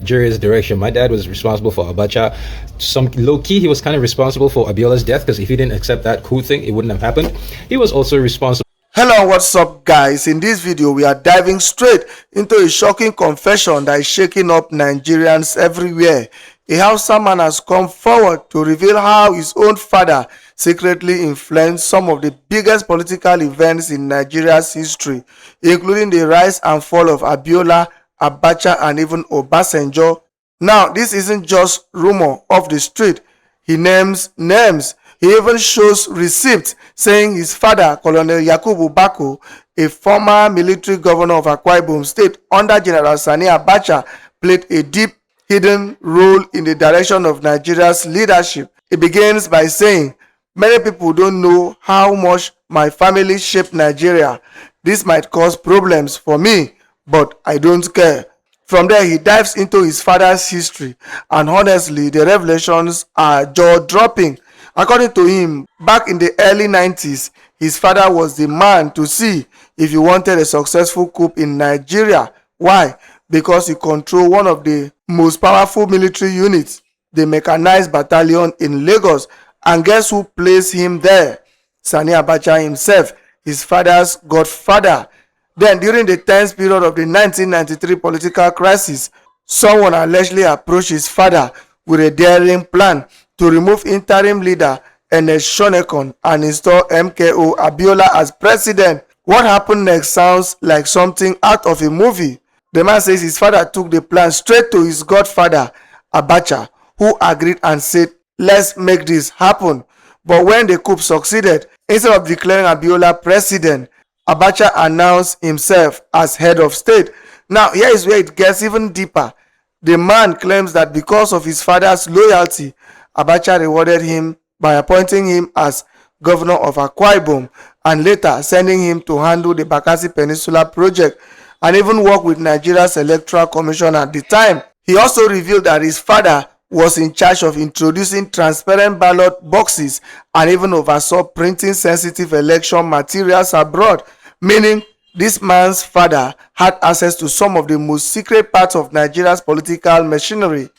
Nigeria's direction. My dad was responsible for Abacha. Some low-key, he was kind of responsible for Abiola's death, because if he didn't accept that coup thing, it wouldn't have happened. He was also responsible. Hello, what's up guys? In this video we are diving straight into a shocking confession that is shaking up Nigerians everywhere. A Hausa man has come forward to reveal how his own father secretly influenced some of the biggest political events in Nigeria's history, including the rise and fall of Abiola, Abacha and even Obasanjo. Now this isn't just rumor off the street. He names names. He even shows receipts saying his father, Colonel Yakubu Bako, a former military governor of Akwa Ibom State under General Sani Abacha, played a deep hidden role in the direction of Nigeria's leadership. It begins by saying, "Many people don't know how much my family shaped Nigeria. This might cause problems for me, but I don't care." From there, he dives into his father's history, and honestly, the revelations are jaw-dropping. According to him, back in the early 90s, his father was the man to see if you wanted a successful coup in Nigeria. Why? Because he controlled one of the most powerful military units, the mechanized battalion in Lagos. And guess who placed him there? Sani Abacha himself, his father's godfather. Then, during the tense period of the 1993 political crisis, someone allegedly approached his father with a daring plan to remove interim leader Ernest Shonekon and install M.K.O. Abiola as president. What happened next sounds like something out of a movie. The man says his father took the plan straight to his godfather Abacha, who agreed and said, "Let's make this happen." But when the coup succeeded, instead of declaring Abiola president, Abacha announced himself as head of state. Now here is where it gets even deeper. The man claims that because of his father's loyalty, Abacha rewarded him by appointing him as governor of Akwa Ibom and later sending him to handle the Bakassi Peninsula project and even work with Nigeria's Electoral Commission at the time. He also revealed that his father was in charge of introducing transparent ballot boxes and even oversaw printing sensitive election materials abroad, meaning this man's father had access to some of the most secret parts of Nigeria's political machinery.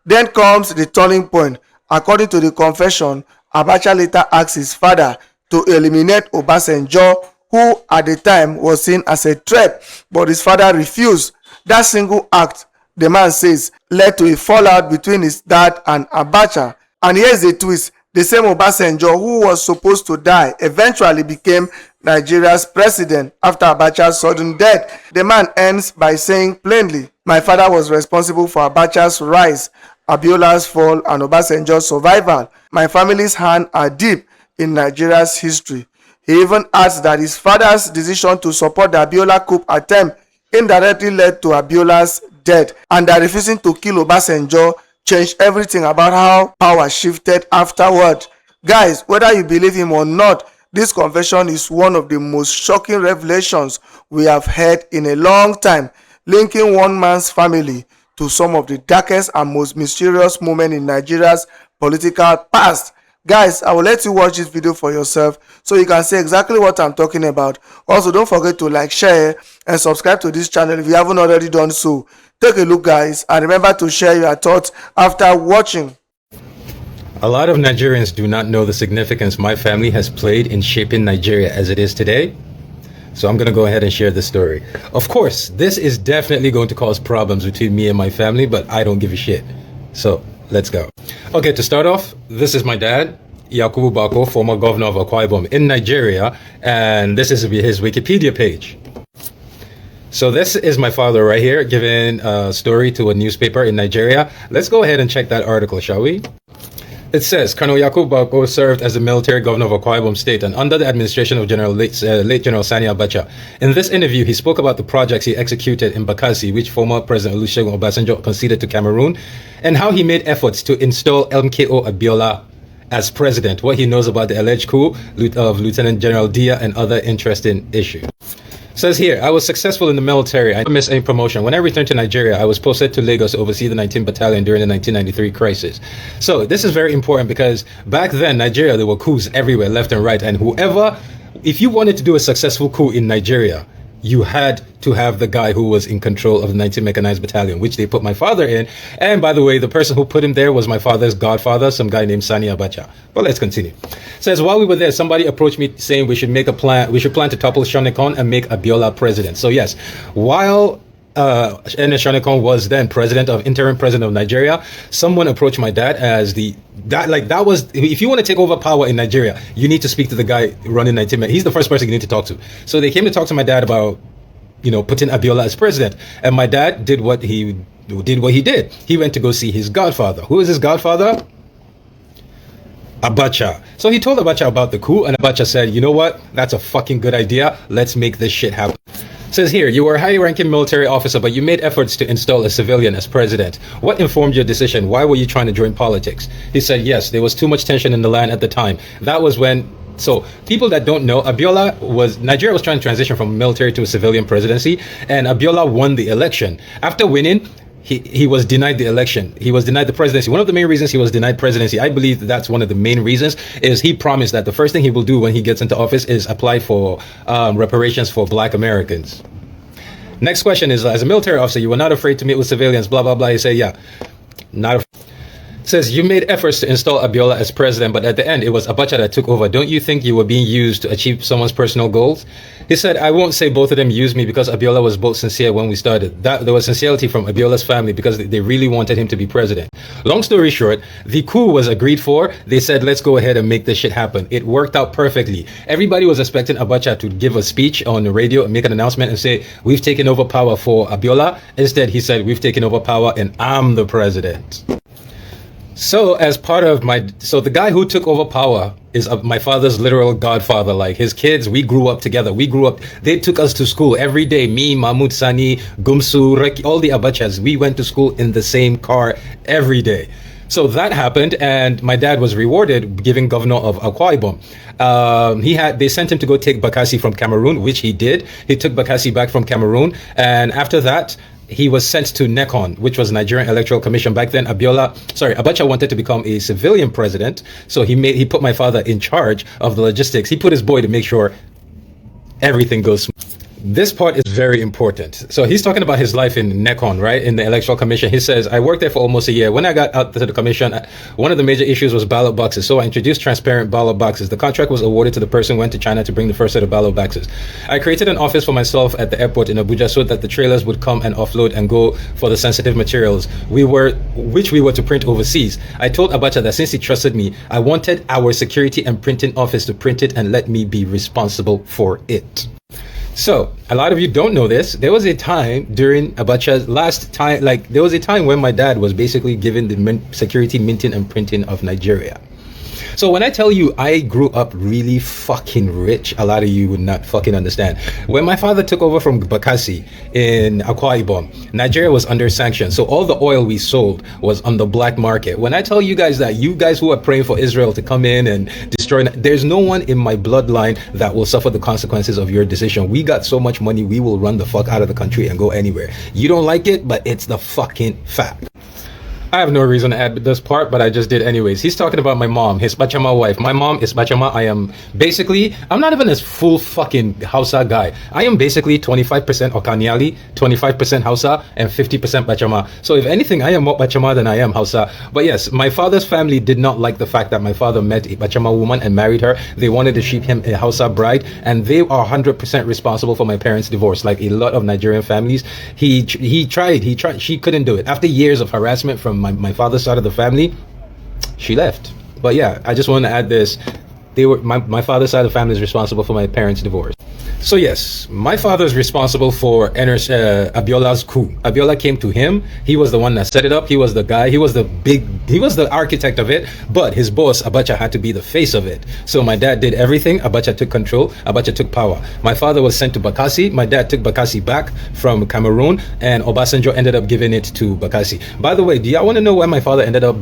Then comes the turning point. According to the confession, Abacha later asked his father to eliminate Obasanjo, who at the time was seen as a threat, but his father refused. That single act, the man says, led to a fallout between his dad and Abacha. And here's the twist. The same Obasanjo who was supposed to die eventually became Nigeria's president after Abacha's sudden death. The man ends by saying plainly, "My father was responsible for Abacha's rise, Abiola's fall and Obasanjo's survival. My family's hands are deep in Nigeria's history." He even adds that his father's decision to support the Abiola coup attempt indirectly led to Abiola's death, and that refusing to kill Obasanjo changed everything about how power shifted afterward. Guys, whether you believe him or not, this confession is one of the most shocking revelations we have heard in a long time, linking one man's family to some of the darkest and most mysterious moments in Nigeria's political past. Guys, I will let you watch this video for yourself so you can see exactly what I'm talking about. Also, don't forget to like, share and subscribe to this channel if you haven't already done so. Take a look guys, and remember to share your thoughts after watching. A lot of Nigerians do not know the significance my family has played in shaping Nigeria as it is today. So I'm going to go ahead and share this story. Of course, this is definitely going to cause problems between me and my family, but I don't give a shit. So let's go. Okay, to start off, this is my dad, Yakubu Bako, former governor of Akwa Ibom in Nigeria, and this is his Wikipedia page. So this is my father right here giving a story to a newspaper in Nigeria. Let's go ahead and check that article, shall we? It says, Colonel Yakubu Bako served as the military governor of Akwa Ibom State and under the administration of late General Sani Abacha. In this interview, he spoke about the projects he executed in Bakassi, which former President Olusegun Obasanjo conceded to Cameroon, and how he made efforts to install M.K.O. Abiola as president, what he knows about the alleged coup of Lieutenant General Dia, and other interesting issues. Says here, I was successful in the military. I didn't miss any promotion. When I returned to Nigeria, I was posted to Lagos to oversee the 19th Battalion during the 1993 crisis. So this is very important because back then, Nigeria, there were coups everywhere, left and right. And if you wanted to do a successful coup in Nigeria, you had to have the guy who was in control of the 19th Mechanized Battalion, which they put my father in. And by the way, the person who put him there was my father's godfather, some guy named Sani Abacha. But let's continue. It says, while we were there, somebody approached me saying we should plan to topple Shonekon and make Abiola president. So yes, while Ernest Shonekon was then interim president of Nigeria, someone approached my dad as that was, if you want to take over power in Nigeria, you need to speak to the guy running 19 minutes. He's the first person you need to talk to. So they came to talk to my dad about, putting Abiola as president. And my dad did what he did. He went to go see his godfather. Who is his godfather? Abacha. So he told Abacha about the coup, and Abacha said, you know what? That's a fucking good idea. Let's make this shit happen. Says here, you were a high-ranking military officer, but you made efforts to install a civilian as president. What informed your decision? Why were you trying to join politics? He said, yes, there was too much tension in the land at the time. That was when, so people that don't know, Nigeria was trying to transition from military to a civilian presidency, and Abiola won the election. After winning, he was denied the election. He was denied the presidency. One of the main reasons he was denied presidency, I believe that's one of the main reasons, is he promised that the first thing he will do when he gets into office is apply for reparations for Black Americans. Next question is, as a military officer, you were not afraid to meet with civilians, blah, blah, blah. You say, yeah, not afraid. Says you made efforts to install Abiola as president, but at the end it was Abacha that took over. Don't you think you were being used to achieve someone's personal goals? He said, I won't say both of them used me because Abiola was both sincere when we started. There was sincerity from Abiola's family because they really wanted him to be president. Long story short, the coup was agreed for. They said, let's go ahead and make this shit happen. It worked out perfectly. Everybody was expecting Abacha to give a speech on the radio and make an announcement and say, we've taken over power for Abiola. Instead, he said, we've taken over power and I'm the president. So as part of the guy who took over power is my father's literal godfather. Like his kids, we grew up together. They took us to school every day. Me, Mahmoud Sani, Gumsu, Reki, all the Abachas. We went to school in the same car every day. So that happened, and my dad was rewarded giving governor of Akwa Ibom. They sent him to go take Bakassi from Cameroon, which he did. He took Bakassi back from Cameroon, and after that, he was sent to NECON, which was Nigerian Electoral Commission. Back then, Abacha wanted to become a civilian president, so he put my father in charge of the logistics. He put his boy to make sure everything goes smooth. This part is very important. So he's talking about his life in NECON, right? In the Electoral Commission. He says, I worked there for almost a year. When I got out to the commission, one of the major issues was ballot boxes. So I introduced transparent ballot boxes. The contract was awarded to the person who went to China to bring the first set of ballot boxes. I created an office for myself at the airport in Abuja so that the trailers would come and offload and go for the sensitive materials which we were to print overseas. I told Abacha that since he trusted me, I wanted our security and printing office to print it and let me be responsible for it. So, a lot of you don't know this. There was a time during Abacha's last time, there was a time when my dad was basically given the security minting and printing of Nigeria. So when I tell you I grew up really fucking rich, a lot of you would not fucking understand. When my father took over from Bakassi in Akwa Ibom, Nigeria was under sanctions. So all the oil we sold was on the black market. When I tell you guys that, you guys who are praying for Israel to come in and destroy, there's no one in my bloodline that will suffer the consequences of your decision. We got so much money, we will run the fuck out of the country and go anywhere. You don't like it, but it's the fucking fact. I have no reason to add this part, but I just did anyways. He's talking about my mom, his Bachama wife. My mom is Bachama. I'm not even a full fucking Hausa guy. I am basically 25% Okaniali, 25% Hausa, and 50% Bachama. So if anything, I am more Bachama than I am Hausa. But yes, my father's family did not like the fact that my father met a Bachama woman and married her. They wanted to ship him a Hausa bride, and they are 100% responsible for my parents' divorce. Like a lot of Nigerian families, he tried. She couldn't do it. After years of harassment from my father's side of the family, she left. But yeah, I just want to add this. My father's side of the family is responsible for my parents' divorce. So yes, my father is responsible for Abiola's coup. Abiola came to him. He was the one that set it up. He was the guy. He was the architect of it. But his boss, Abacha, had to be the face of it. So my dad did everything. Abacha took control. Abacha took power. My father was sent to Bakassi. My dad took Bakassi back from Cameroon, and Obasanjo ended up giving it to Bakassi. By the way, do y'all want to know why my father ended up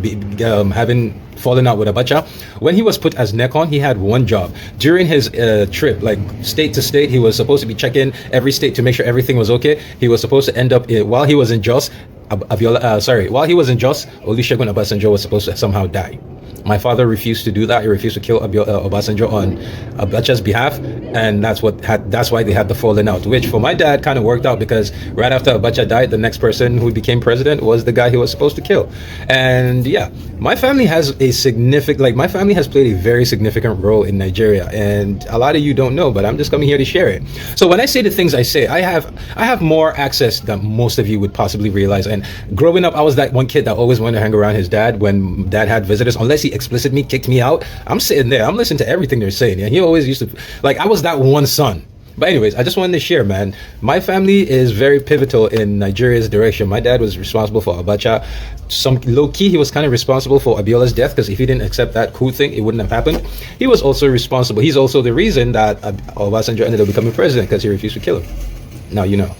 having fallen out with Abacha? When he was put as NECON, he had one job. During his trip, like state to state, he was supposed to be checking every state to make sure everything was okay. He was supposed to end up, while he was in Jos, while he was in Jos, Olusegun Obasanjo was supposed to somehow die. My father refused to do that. He refused to kill Obasanjo on Abacha's behalf, and that's why they had the falling out. Which for my dad kind of worked out, because right after Abacha died, the next person who became president was the guy he was supposed to kill. And yeah, my family has my family has played a very significant role in Nigeria, and a lot of you don't know, but I'm just coming here to share it. So when I say the things I say, I have more access than most of you would possibly realize. And growing up, I was that one kid that always wanted to hang around his dad when dad had visitors, unless he explicitly kicked me out. I'm sitting there, I'm listening to everything they're saying. And he always used to, like, I was that one son. But anyways, I just wanted to share, man. My family is very pivotal in Nigeria's direction. My dad was responsible for Abacha. Some low-key, he was kind of responsible for Abiola's death, because if he didn't accept that coup thing, it wouldn't have happened. He was also responsible. He's also the reason that Obasanjo ended up becoming president, because he refused to kill him. Now you know.